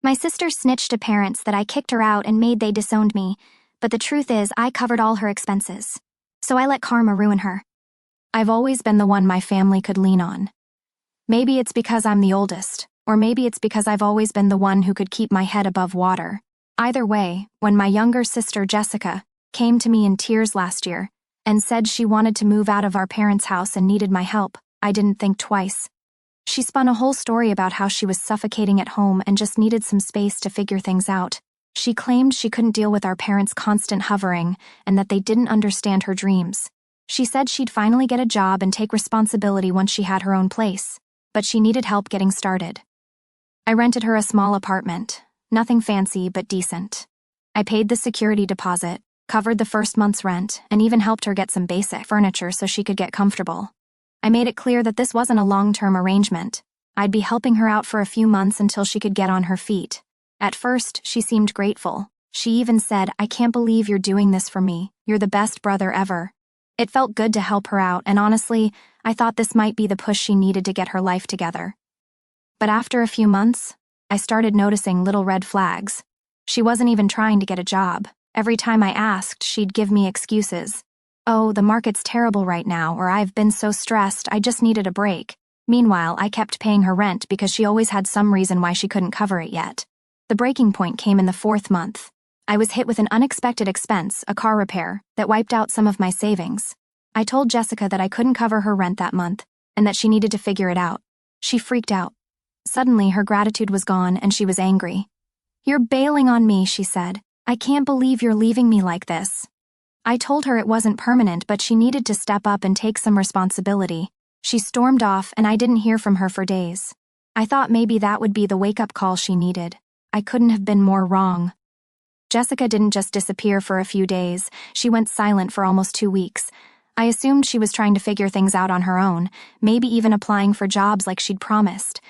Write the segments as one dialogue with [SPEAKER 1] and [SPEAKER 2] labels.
[SPEAKER 1] My sister snitched to parents that I kicked her out and made they disowned me, but the truth is I covered all her expenses. So I let karma ruin her. I've always been the one my family could lean on. Maybe it's because I'm the oldest, or maybe it's because I've always been the one who could keep my head above water. Either way, when my younger sister Jessica came to me in tears last year and said she wanted to move out of our parents' house and needed my help, I didn't think twice. She spun a whole story about how she was suffocating at home and just needed some space to figure things out. She claimed she couldn't deal with our parents' constant hovering and that they didn't understand her dreams. She said she'd finally get a job and take responsibility once she had her own place, but she needed help getting started. I rented her a small apartment, nothing fancy but decent. I paid the security deposit, covered the first month's rent, and even helped her get some basic furniture so she could get comfortable. I made it clear that this wasn't a long-term arrangement. I'd be helping her out for a few months until she could get on her feet. At first, she seemed grateful. She even said, "I can't believe you're doing this for me. You're the best brother ever." It felt good to help her out, and honestly, I thought this might be the push she needed to get her life together. But after a few months, I started noticing little red flags. She wasn't even trying to get a job. Every time I asked, she'd give me excuses. "Oh, the market's terrible right now," or "I've been so stressed, I just needed a break." Meanwhile, I kept paying her rent because she always had some reason why she couldn't cover it yet. The breaking point came in the 4th month. I was hit with an unexpected expense, a car repair, that wiped out some of my savings. I told Jessica that I couldn't cover her rent that month and that she needed to figure it out. She freaked out. Suddenly, her gratitude was gone and she was angry. "You're bailing on me," she said. "I can't believe you're leaving me like this." I told her it wasn't permanent, but she needed to step up and take some responsibility. She stormed off and I didn't hear from her for days. I thought maybe that would be the wake-up call she needed. I couldn't have been more wrong. Jessica didn't just disappear for a few days. She went silent for almost 2 weeks. I assumed she was trying to figure things out on her own, maybe even applying for jobs like she'd promised.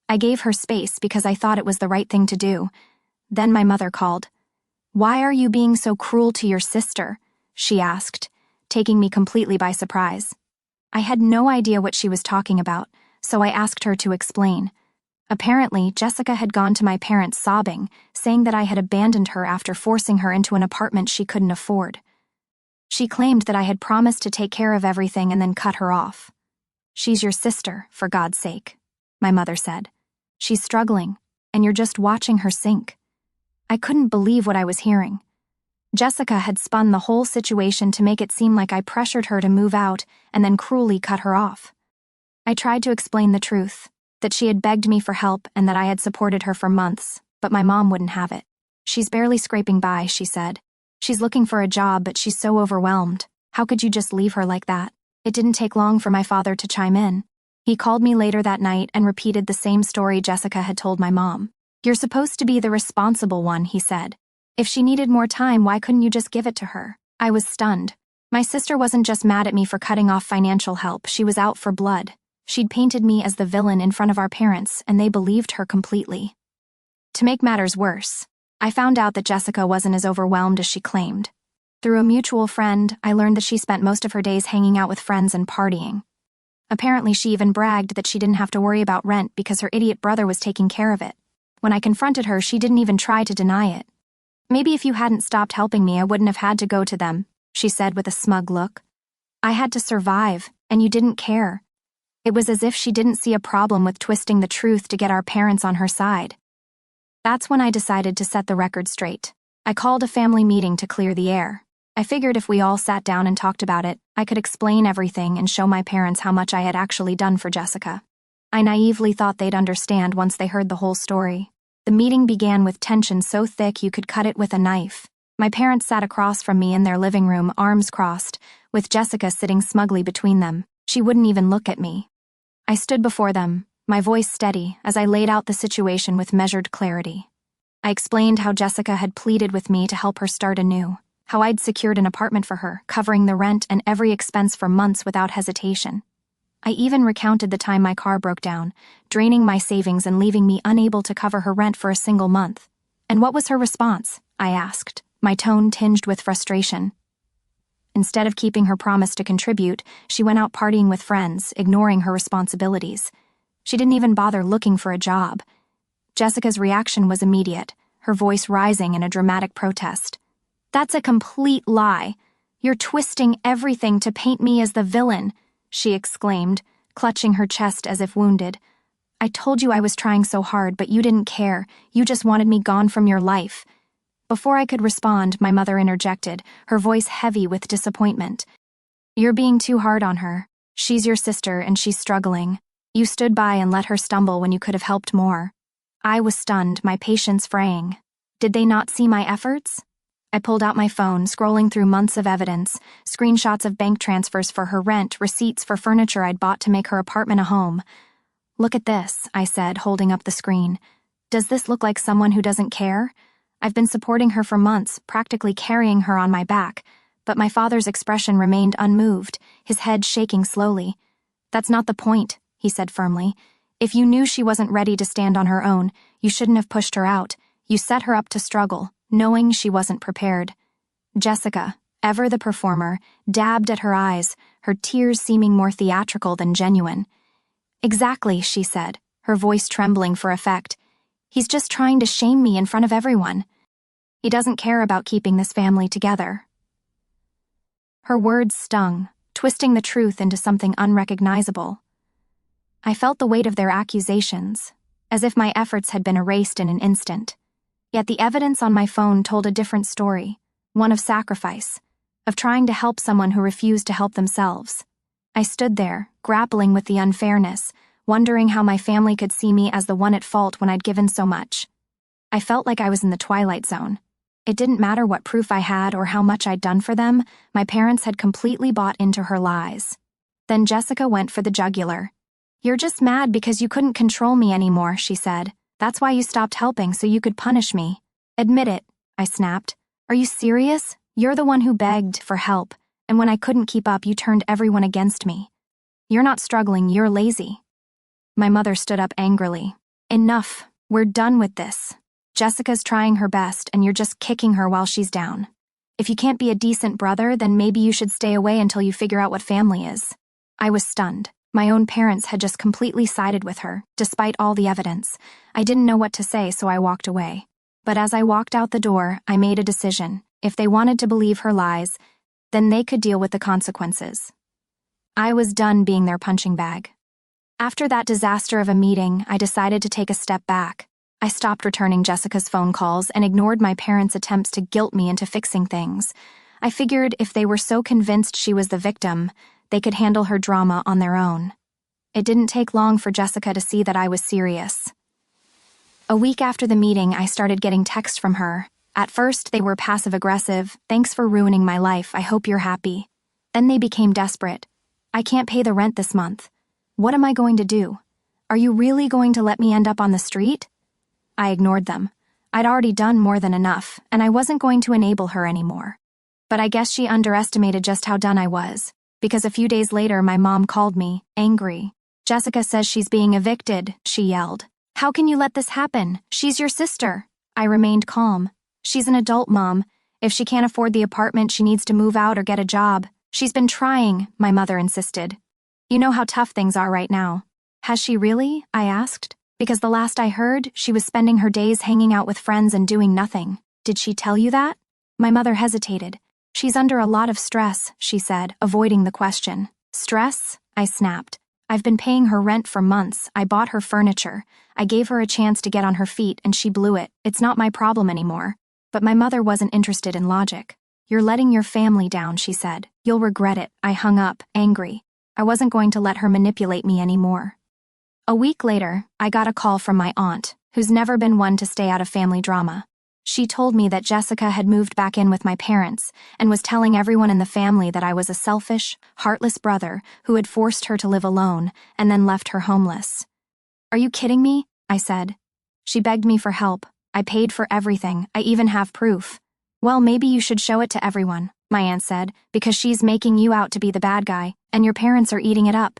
[SPEAKER 1] I gave her space because I thought it was the right thing to do. Then my mother called. "Why are you being so cruel to your sister?" she asked, taking me completely by surprise. I had no idea what she was talking about, so I asked her to explain. Apparently, Jessica had gone to my parents sobbing, saying that I had abandoned her after forcing her into an apartment she couldn't afford. She claimed that I had promised to take care of everything and then cut her off. "She's your sister, for God's sake," my mother said. "She's struggling, and you're just watching her sink." I couldn't believe what I was hearing. Jessica had spun the whole situation to make it seem like I pressured her to move out and then cruelly cut her off. I tried to explain the truth, that she had begged me for help and that I had supported her for months, but my mom wouldn't have it. "She's barely scraping by," she said. "She's looking for a job, but she's so overwhelmed. How could you just leave her like that?" It didn't take long for my father to chime in. He called me later that night and repeated the same story Jessica had told my mom. "You're supposed to be the responsible one," he said. "If she needed more time, why couldn't you just give it to her?" I was stunned. My sister wasn't just mad at me for cutting off financial help, she was out for blood. She'd painted me as the villain in front of our parents, and they believed her completely. To make matters worse, I found out that Jessica wasn't as overwhelmed as she claimed. Through a mutual friend, I learned that she spent most of her days hanging out with friends and partying. Apparently, she even bragged that she didn't have to worry about rent because her idiot brother was taking care of it. When I confronted her, she didn't even try to deny it. "Maybe if you hadn't stopped helping me, I wouldn't have had to go to them," she said with a smug look. "I had to survive, and you didn't care." It was as if she didn't see a problem with twisting the truth to get our parents on her side. That's when I decided to set the record straight. I called a family meeting to clear the air. I figured if we all sat down and talked about it, I could explain everything and show my parents how much I had actually done for Jessica. I naively thought they'd understand once they heard the whole story. The meeting began with tension so thick you could cut it with a knife. My parents sat across from me in their living room, arms crossed, with Jessica sitting smugly between them. She wouldn't even look at me. I stood before them, my voice steady, as I laid out the situation with measured clarity. I explained how Jessica had pleaded with me to help her start anew, how I'd secured an apartment for her, covering the rent and every expense for months without hesitation. I even recounted the time my car broke down, draining my savings and leaving me unable to cover her rent for a single month. "And what was her response?" I asked, my tone tinged with frustration. Instead of keeping her promise to contribute, she went out partying with friends, ignoring her responsibilities. She didn't even bother looking for a job. Jessica's reaction was immediate, her voice rising in a dramatic protest. "That's a complete lie. You're twisting everything to paint me as the villain," she exclaimed, clutching her chest as if wounded. "I told you I was trying so hard, but you didn't care. You just wanted me gone from your life." Before I could respond, my mother interjected, her voice heavy with disappointment. "You're being too hard on her. She's your sister and she's struggling. You stood by and let her stumble when you could have helped more." I was stunned, my patience fraying. Did they not see my efforts? I pulled out my phone, scrolling through months of evidence, screenshots of bank transfers for her rent, receipts for furniture I'd bought to make her apartment a home. "Look at this," I said, holding up the screen. "Does this look like someone who doesn't care? I've been supporting her for months, practically carrying her on my back, but my father's expression remained unmoved, his head shaking slowly. "That's not the point," he said firmly. "If you knew she wasn't ready to stand on her own, you shouldn't have pushed her out. You set her up to struggle, knowing she wasn't prepared." Jessica, ever the performer, dabbed at her eyes, her tears seeming more theatrical than genuine. "Exactly," she said, her voice trembling for effect. "He's just trying to shame me in front of everyone. He doesn't care about keeping this family together." Her words stung, twisting the truth into something unrecognizable. I felt the weight of their accusations, as if my efforts had been erased in an instant. Yet the evidence on my phone told a different story, one of sacrifice, of trying to help someone who refused to help themselves. I stood there, grappling with the unfairness, wondering how my family could see me as the one at fault when I'd given so much. I felt like I was in the twilight zone. It didn't matter what proof I had or how much I'd done for them, my parents had completely bought into her lies. Then Jessica went for the jugular. "You're just mad because you couldn't control me anymore," she said. "That's why you stopped helping, so you could punish me." "Admit it," I snapped. "Are you serious? You're the one who begged for help, and when I couldn't keep up, you turned everyone against me. You're not struggling, you're lazy." My mother stood up angrily. "Enough. We're done with this. Jessica's trying her best, and you're just kicking her while she's down. If you can't be a decent brother, then maybe you should stay away until you figure out what family is." I was stunned. My own parents had just completely sided with her, despite all the evidence. I didn't know what to say, so I walked away. But as I walked out the door, I made a decision. If they wanted to believe her lies, then they could deal with the consequences. I was done being their punching bag. After that disaster of a meeting, I decided to take a step back. I stopped returning Jessica's phone calls and ignored my parents' attempts to guilt me into fixing things. I figured if they were so convinced she was the victim, they could handle her drama on their own. It didn't take long for Jessica to see that I was serious. A week after the meeting, I started getting texts from her. At first, they were passive-aggressive. "Thanks for ruining my life. I hope you're happy." Then they became desperate. "I can't pay the rent this month. What am I going to do? Are you really going to let me end up on the street?" I ignored them. I'd already done more than enough, and I wasn't going to enable her anymore. But I guess she underestimated just how done I was, because a few days later my mom called me, angry. "Jessica says she's being evicted," she yelled. "How can you let this happen? She's your sister." I remained calm. "She's an adult, Mom. If she can't afford the apartment, she needs to move out or get a job. She's been trying," my mother insisted. "You know how tough things are right now." "Has she really?" I asked. Because the last I heard, she was spending her days hanging out with friends and doing nothing. "Did she tell you that?" My mother hesitated. "She's under a lot of stress," she said, avoiding the question. "Stress?" I snapped. "I've been paying her rent for months. I bought her furniture. I gave her a chance to get on her feet, and she blew it. It's not my problem anymore." But my mother wasn't interested in logic. "You're letting your family down," she said. "You'll regret it." I hung up, angry. I wasn't going to let her manipulate me anymore. A week later, I got a call from my aunt, who's never been one to stay out of family drama. She told me that Jessica had moved back in with my parents and was telling everyone in the family that I was a selfish, heartless brother who had forced her to live alone and then left her homeless. "Are you kidding me?" I said. "She begged me for help. I paid for everything. I even have proof." "Well, maybe you should show it to everyone," my aunt said, "because she's making you out to be the bad guy, and your parents are eating it up."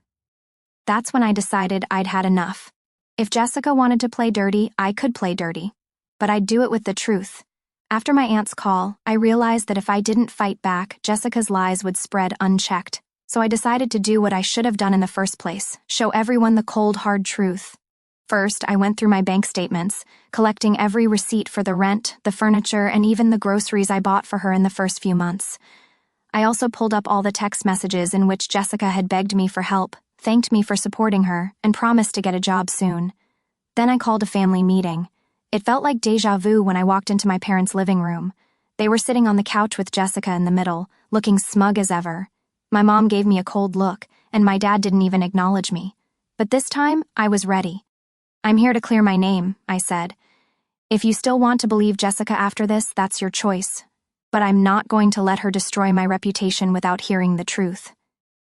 [SPEAKER 1] That's when I decided I'd had enough. If Jessica wanted to play dirty, I could play dirty. But I'd do it with the truth. After my aunt's call, I realized that if I didn't fight back, Jessica's lies would spread unchecked. So I decided to do what I should have done in the first place, show everyone the cold, hard truth. First, I went through my bank statements, collecting every receipt for the rent, the furniture, and even the groceries I bought for her in the first few months. I also pulled up all the text messages in which Jessica had begged me for help, thanked me for supporting her, and promised to get a job soon. Then I called a family meeting. It felt like déjà vu when I walked into my parents' living room. They were sitting on the couch with Jessica in the middle, looking smug as ever. My mom gave me a cold look, and my dad didn't even acknowledge me. But this time, I was ready. "I'm here to clear my name," I said. "If you still want to believe Jessica after this, that's your choice. But I'm not going to let her destroy my reputation without hearing the truth."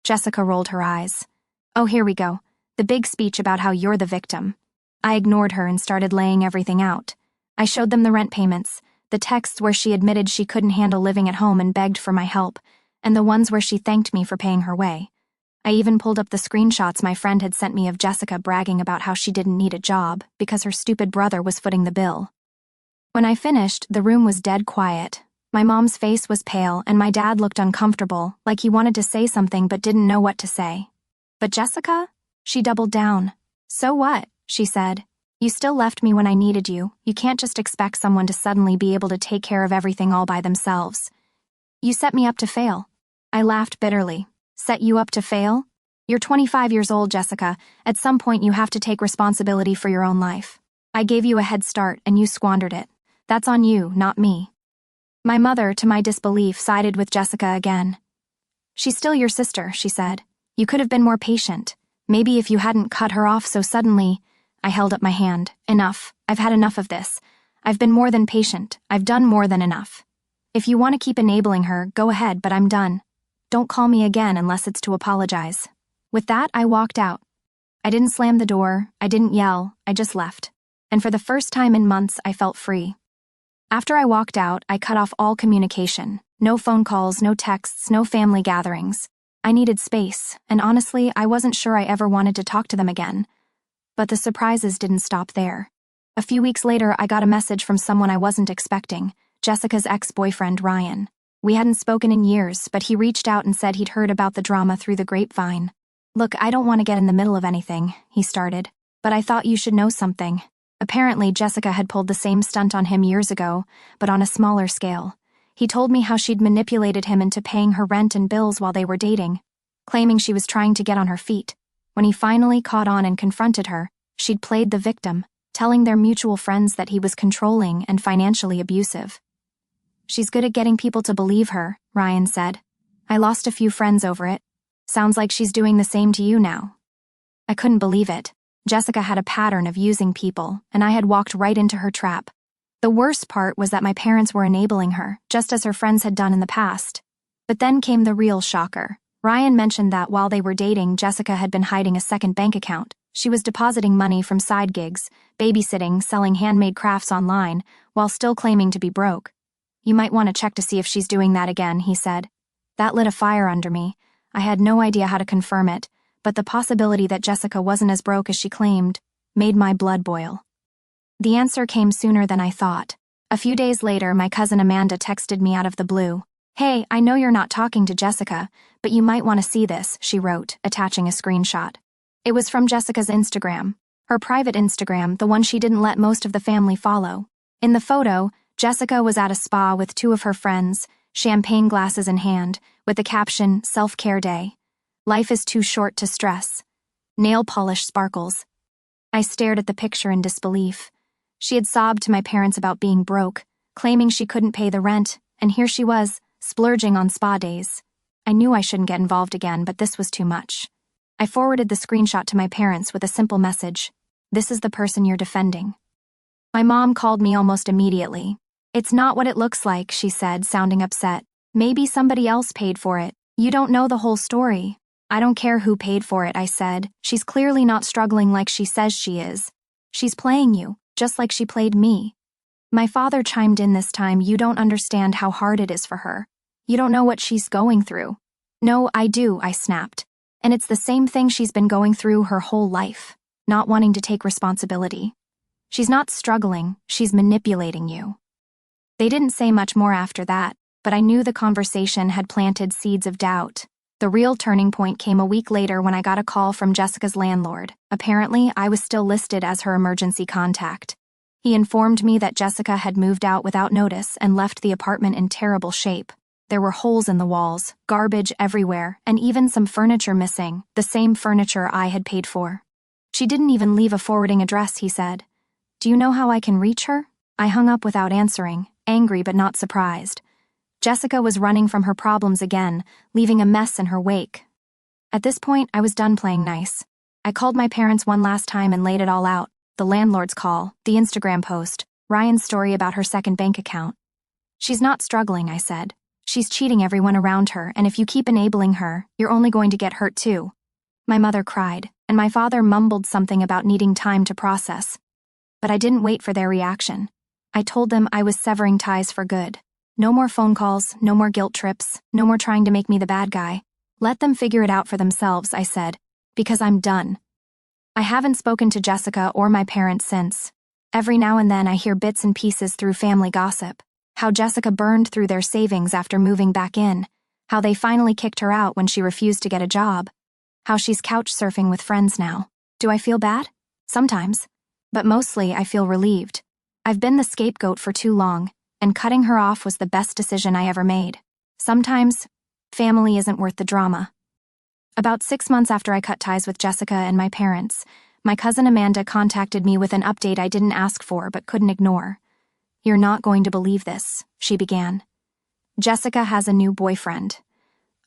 [SPEAKER 1] Jessica rolled her eyes. "Oh, here we go. The big speech about how you're the victim." I ignored her and started laying everything out. I showed them the rent payments, the texts where she admitted she couldn't handle living at home and begged for my help, and the ones where she thanked me for paying her way. I even pulled up the screenshots my friend had sent me of Jessica bragging about how she didn't need a job because her stupid brother was footing the bill. When I finished, the room was dead quiet. My mom's face was pale and my dad looked uncomfortable, like he wanted to say something but didn't know what to say. But Jessica? She doubled down. "So what?" she said. "You still left me when I needed you. You can't just expect someone to suddenly be able to take care of everything all by themselves. You set me up to fail." I laughed bitterly. "Set you up to fail? You're 25 years old, Jessica. At some point you have to take responsibility for your own life. I gave you a head start and you squandered it. That's on you, not me." My mother, to my disbelief, sided with Jessica again. "She's still your sister," she said. "You could have been more patient. Maybe if you hadn't cut her off so suddenly." I held up my hand. "Enough. I've had enough of this. I've been more than patient. I've done more than enough. If you want to keep enabling her, go ahead, but I'm done. Don't call me again unless it's to apologize." With that, I walked out. I didn't slam the door. I didn't yell. I just left. And for the first time in months, I felt free. After I walked out, I cut off all communication. No phone calls, no texts, no family gatherings. I needed space, and honestly, I wasn't sure I ever wanted to talk to them again. But the surprises didn't stop there. A few weeks later, I got a message from someone I wasn't expecting, Jessica's ex-boyfriend, Ryan. We hadn't spoken in years, but he reached out and said he'd heard about the drama through the grapevine. "Look, I don't want to get in the middle of anything," he started, "but I thought you should know something." Apparently, Jessica had pulled the same stunt on him years ago, but on a smaller scale. He told me how she'd manipulated him into paying her rent and bills while they were dating, claiming she was trying to get on her feet. When he finally caught on and confronted her, she'd played the victim, telling their mutual friends that he was controlling and financially abusive. "She's good at getting people to believe her," Ryan said. "I lost a few friends over it. Sounds like she's doing the same to you now." I couldn't believe it. Jessica had a pattern of using people, and I had walked right into her trap. The worst part was that my parents were enabling her, just as her friends had done in the past. But then came the real shocker. Ryan mentioned that while they were dating, Jessica had been hiding a second bank account. She was depositing money from side gigs, babysitting, selling handmade crafts online, while still claiming to be broke. "You might want to check to see if she's doing that again," he said. That lit a fire under me. I had no idea how to confirm it, but the possibility that Jessica wasn't as broke as she claimed made my blood boil. The answer came sooner than I thought. A few days later, my cousin Amanda texted me out of the blue. "Hey, I know you're not talking to Jessica, but you might want to see this," she wrote, attaching a screenshot. It was from Jessica's Instagram, her private Instagram, the one she didn't let most of the family follow. In the photo, Jessica was at a spa with two of her friends, champagne glasses in hand, with the caption, "Self-Care Day. Life is too short to stress. Nail polish sparkles." I stared at the picture in disbelief. She had sobbed to my parents about being broke, claiming she couldn't pay the rent, and here she was, splurging on spa days. I knew I shouldn't get involved again, but this was too much. I forwarded the screenshot to my parents with a simple message: "This is the person you're defending." My mom called me almost immediately. "It's not what it looks like," she said, sounding upset. "Maybe somebody else paid for it. You don't know the whole story." "I don't care who paid for it," I said. "She's clearly not struggling like she says she is. She's playing you, just like she played me." My father chimed in this time. "You don't understand how hard it is for her. You don't know what she's going through." "No, I do," I snapped. "And it's the same thing she's been going through her whole life, not wanting to take responsibility. She's not struggling, she's manipulating you." They didn't say much more after that, but I knew the conversation had planted seeds of doubt. The real turning point came a week later when I got a call from Jessica's landlord. Apparently, I was still listed as her emergency contact. He informed me that Jessica had moved out without notice and left the apartment in terrible shape. There were holes in the walls, garbage everywhere, and even some furniture missing, the same furniture I had paid for. She didn't even leave a forwarding address, he said. Do you know how I can reach her? I hung up without answering, angry but not surprised. Jessica was running from her problems again, leaving a mess in her wake. At this point, I was done playing nice. I called my parents one last time and laid it all out. The landlord's call, the Instagram post, Ryan's story about her second bank account. She's not struggling, I said. She's cheating everyone around her, and if you keep enabling her, you're only going to get hurt too. My mother cried, and my father mumbled something about needing time to process. But I didn't wait for their reaction. I told them I was severing ties for good. No more phone calls, no more guilt trips, no more trying to make me the bad guy. Let them figure it out for themselves, I said, because I'm done. I haven't spoken to Jessica or my parents since. Every now and then I hear bits and pieces through family gossip. How Jessica burned through their savings after moving back in. How they finally kicked her out when she refused to get a job. How she's couch surfing with friends now. Do I feel bad? Sometimes. But mostly I feel relieved. I've been the scapegoat for too long, and cutting her off was the best decision I ever made. Sometimes, family isn't worth the drama. About 6 months after I cut ties with Jessica and my parents, my cousin Amanda contacted me with an update I didn't ask for but couldn't ignore. You're not going to believe this, she began. Jessica has a new boyfriend.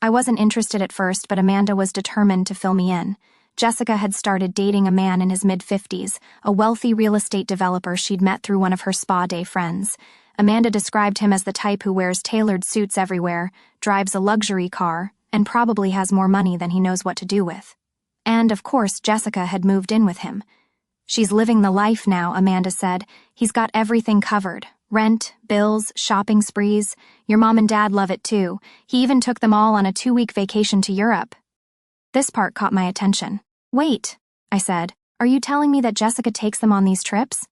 [SPEAKER 1] I wasn't interested at first, but Amanda was determined to fill me in. Jessica had started dating a man in his mid-50s, a wealthy real estate developer she'd met through one of her spa day friends. Amanda described him as the type who wears tailored suits everywhere, drives a luxury car, and probably has more money than he knows what to do with. And, of course, Jessica had moved in with him. She's living the life now, Amanda said. He's got everything covered. Rent, bills, shopping sprees. Your mom and dad love it too. He even took them all on a 2-week vacation to Europe. This part caught my attention. Wait, I said. Are you telling me that Jessica takes them on these trips?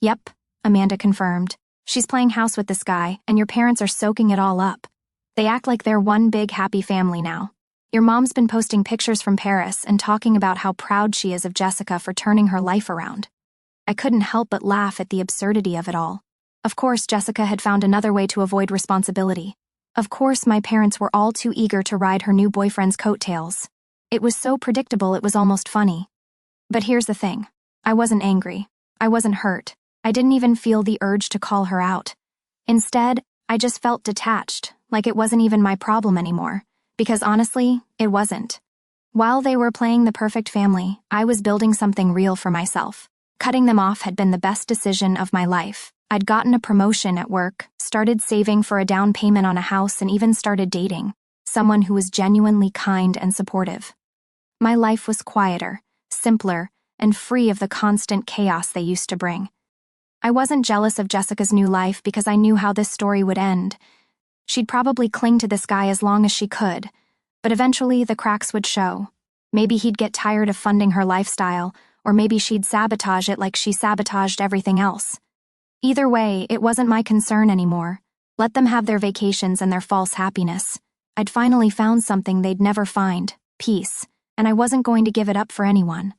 [SPEAKER 1] Yep, Amanda confirmed. She's playing house with this guy, and your parents are soaking it all up. They act like they're one big happy family now. Your mom's been posting pictures from Paris and talking about how proud she is of Jessica for turning her life around. I couldn't help but laugh at the absurdity of it all. Of course, Jessica had found another way to avoid responsibility. Of course, my parents were all too eager to ride her new boyfriend's coattails. It was so predictable it was almost funny. But here's the thing. I wasn't angry. I wasn't hurt. I didn't even feel the urge to call her out. Instead, I just felt detached, like it wasn't even my problem anymore. Because honestly, it wasn't. While they were playing the perfect family, I was building something real for myself. Cutting them off had been the best decision of my life. I'd gotten a promotion at work, started saving for a down payment on a house, and even started dating someone who was genuinely kind and supportive. My life was quieter, simpler, and free of the constant chaos they used to bring. I wasn't jealous of Jessica's new life because I knew how this story would end. She'd probably cling to this guy as long as she could, but eventually the cracks would show. Maybe he'd get tired of funding her lifestyle, or maybe she'd sabotage it like she sabotaged everything else. Either way, it wasn't my concern anymore. Let them have their vacations and their false happiness. I'd finally found something they'd never find, peace, and I wasn't going to give it up for anyone.